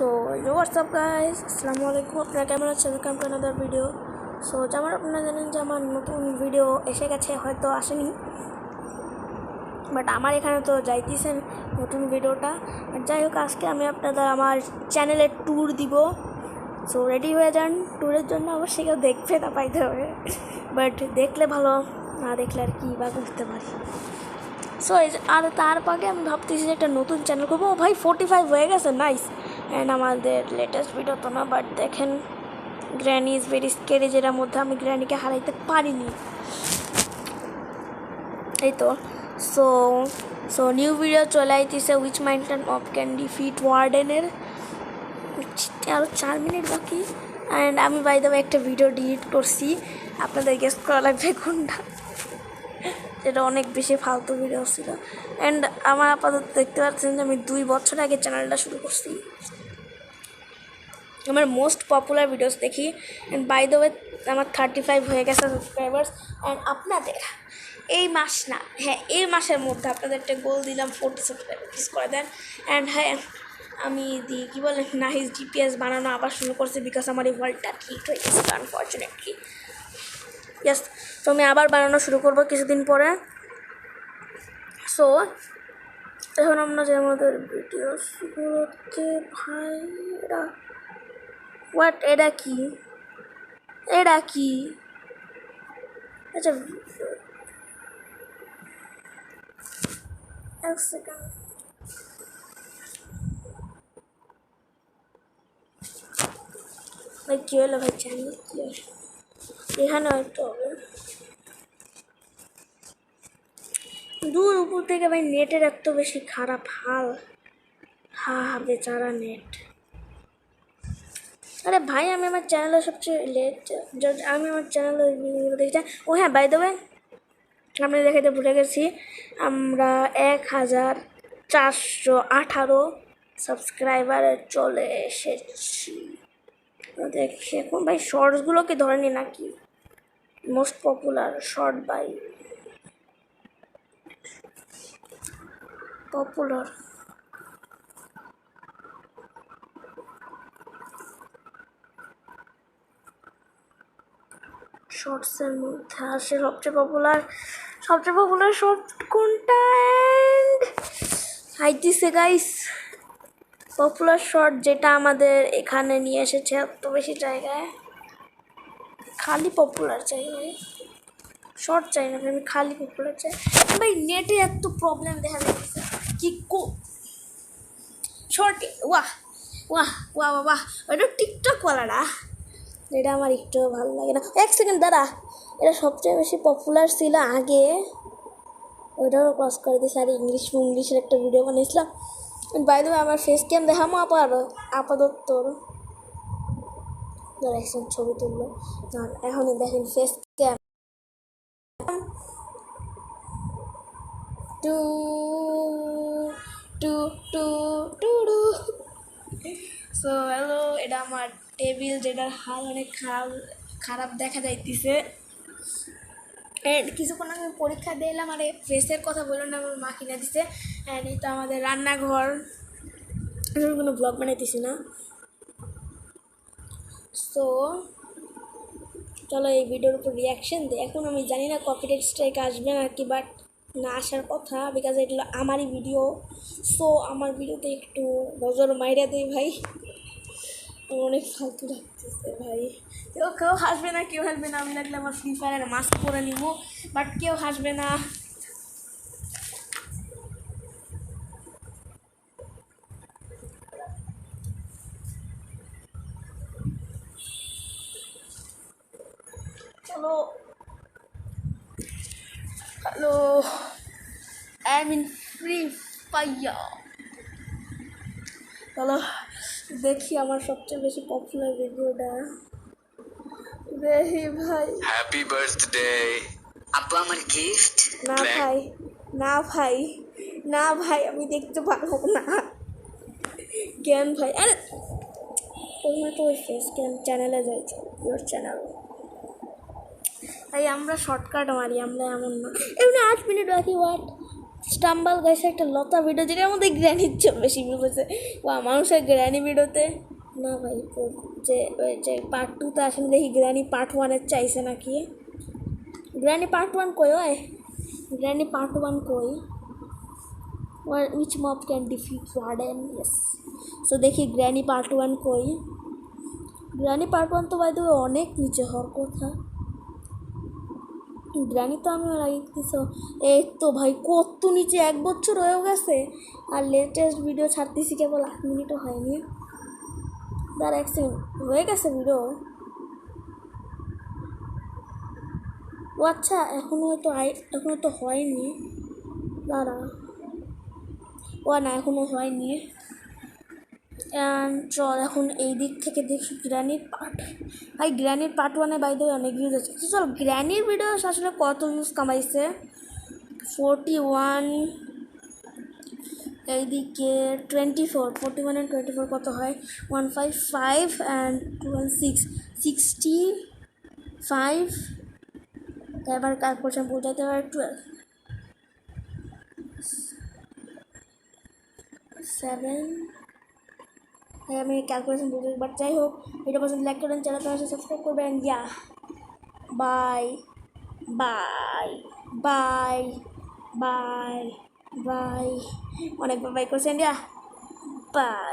So WhatsApp guys, আসসালামু আলাইকুম। আপনারা কেমন আছেন? Welcome to another video. So যেমন আপনারা জানেন যে আমার নতুন ভিডিও এসে গেছে, হয়তো আসেনি, বাট আমার এখানে তো যাইতেছেন নতুন ভিডিওটা। যাই হোক, আজকে আমি আপনাদের আমার চ্যানেলের ট্যুর দিব। সো রেডি হয়ে যান, ট্যুরের জন্য অবশ্যই কেউ দেখবে না পাইতে হবে, বাট দেখলে ভালো, না দেখলে আর কি বা করতে পারি। সো আর তার আগে আমি ভাবতেছি যে একটা নতুন চ্যানেল করবো। ভাই 45 হয়ে গেছে, নাইস। অ্যান্ড আমাদের লেটেস্ট ভিডিও তো না, বাট দেখেন গ্র্যানি ইজ ভেরি স্কেরি, যেটার মধ্যে আমি গ্র্যানিকে হারাইতে পারিনি, এই তো। সো সো নিউ ভিডিও চলে আইতেছে, which mountain of can defeat ওয়ার্ডেনের। আরও 4 মিনিট বাকি। অ্যান্ড আমি বাই দ্য ওয়ে একটা ভিডিও ডিলিট করছি, আপনাদের গেস করা লাগবে কোনটা। এটা অনেক বেশি ফালতু ভিডিও ছিল। অ্যান্ড আমার আপাতত দেখতে পাচ্ছেন যে আমি 2 বছর আগে চ্যানেলটা শুরু করছি। আমার মোস্ট পপুলার ভিডিওস দেখি। অ্যান্ড বাই দ্য ওয়ে আমার 35 হয়ে গেছে সাবস্ক্রাইবার্স। অ্যান্ড আপনাদের এই মাস না, হ্যাঁ এই মাসের মধ্যে আপনাদের একটা গোল দিলাম 40 সাবস্ক্রাইবার প্লিজ করে দেন। অ্যান্ড হ্যাঁ, আমি কী বলে নাইস জিপিএস বানানো আবার শুরু করছি, বিকজ আমার এই ওয়ার্ল্ডটা ঠিক হয়ে গেছে আনফর্চুনেটলি। ইয়েস, তো আমি আবার বানানো শুরু করবো কিছুদিন পরে। সো এখন আমরা যে আমাদের ভিডিওসগুলোতে ভাই হোয়াট, এটা কি আচ্ছা এক সেকেন্ড, ভাই কী হলো ভাই, চ্যানেল কি এখানে হয়তো হবে দূর উপর থেকে। ভাই নেটের এত বেশি খারাপ হাল, হা বেচারা নেট। আরে ভাই আমি আমার চ্যানেলে সবচেয়ে লেট, আমি আমার চ্যানেলে দেখছি। ও হ্যাঁ, বাই দ্য ওয়ে আমরা দেখাতে ভুলে গেছি, আমরা 1418 সাবস্ক্রাইবারে চলে এসেছি। দেখি এখন ভাই শর্টসগুলোকে ধরেনি নাকি most popular short, by popular শর্টসের মধ্যে আসে সবচেয়ে পপুলার শর্ট কোনটা? আইতিছে গাইস পপুলার শর্ট, যেটা আমাদের এখানে নিয়ে এসেছে এত বেশি জায়গায়। খালি পপুলার চাই ভাই, শর্ট চাই না, আমি খালি পপুলার চাই ভাই। নেটে এত প্রবলেম দেখা যাচ্ছে কি শর্টে। ওয়াহ ওয়াহ ওয়াহ বাবা, ওইটা টিকটকওয়ালারা, এটা আমার একটু ভালো লাগে না। এক সেকেন্ড দাঁড়া, এটা সবচেয়ে বেশি পপুলার ছিল আগে, ওইটাও ক্রস করে দিয়েছে। আর ইংলিশের একটা ভিডিও বানিয়েছিলাম। বাই দ্য ওয়ে আমার ফেস ক্যাম দেখামো আপাতত তোর একজন ছবি তুললো না, এখনই দেখেন face cam. Two two two two two so hello, এটা আমার টেবিল, যেটার হাল অনেক খারাপ দেখা যাইতেছে। অ্যান্ড কিছুক্ষণ আমি পরীক্ষা দিয়ে এলাম, আর ফেসের কথা বললাম না, আমার মা কিনে দিছে। অ্যান্ড এটা আমাদের রান্নাঘর, কোনো ব্লগ বানাইতেছি না। সো চলো এই ভিডিওর উপর রিয়াকশান দিই। এখন আমি জানি না কপিরাইট স্ট্রাইক আসবে না কি, বাট না আসার কথা, বিকজ এগুলো আমারই ভিডিও। সো আমার ভিডিওতে একটু নজর মাইরা দেয় ভাই, অনেক ফালতু লাগতেছে ভাই। কেউ হাসবে না, আমি লাগলে আমার ফ্রি ফায়ারের মাস্ক পরে নিব, বাট কেউ হাসবে না। চলো hello, I am in free fire. চলো দেখি আমার সবচেয়ে বেশি পপুলার ভিডিওটা দেখি ভাই। হ্যাপি বার্থডে আপু, আমার গিফট। না ভাই আমি দেখতে পারবো না। জ্ঞান ভাই, আরে তোমরা তো ওই ফেস ক্যাম চ্যানেলে যাইছো, ইয়োর চ্যানেল ভাই। আমরা শর্টকাট মারি, আমরা এমন না। এমনি 8 মিনিট বাকি, হোয়াট স্টাম্বল গাইছে একটা লতা ভিডিও, যেটার মধ্যে গ্র্যানির চেয়ে বেশি ভিউ হয়েছে। বা মানুষের গ্র্যানি ভিডিওতে না ভাই, যে পার্ট 2তে আসলে দেখি গ্র্যানি পার্ট 1-এর চাইছে নাকি। গ্র্যানি পার্ট 1 কই ওই? গ্র্যানি পার্ট 1 কই? which mob can defeat warden? Yes, so দেখি গ্র্যানি পার্ট 1 কই। গ্র্যানি পার্ট 1 তো বাই দ্য ওয়ে অনেক নিচে হওয়ার কথা। গ্র্যানি তো আমি আগে কিছু, এই তো ভাই কত নিচে, 1 বছর হয়েও গেছে আর লেটেস্ট ভিডিও ছাড়তেছি কেবল 8 মিনিটও হয়নি। তার 1 সেকেন্ড হয়ে গেছে ভিডিও। ও আচ্ছা, এখনও তো হয়নি। দাঁড়া, ও না এখনও হয়নি। চল এখন এই দিক থেকে দেখি গ্র্যানির পার্ট। ভাই গ্র্যানির পার্ট 1-এ বাই দ্য ওয়ে অনেক ভিউজ আছে। চল গ্র্যানির ভিডিও আসলে কত ভিউজ কামাইছে? 41, এইদিকে 41 and 24 কত হয়? 155 and 65। এবার ক্যালকুলেশন বোঝাতে পারে 12, 7। আমি ক্যালকুলেশন বুঝতে, বাট যাই হোক, ভিডিও পছন্দ লাইক করবেন, চ্যানেলটা সাবস্ক্রাইব করবেন। Bye bye bye bye bye, অনেকবার বাই করছেন বাই।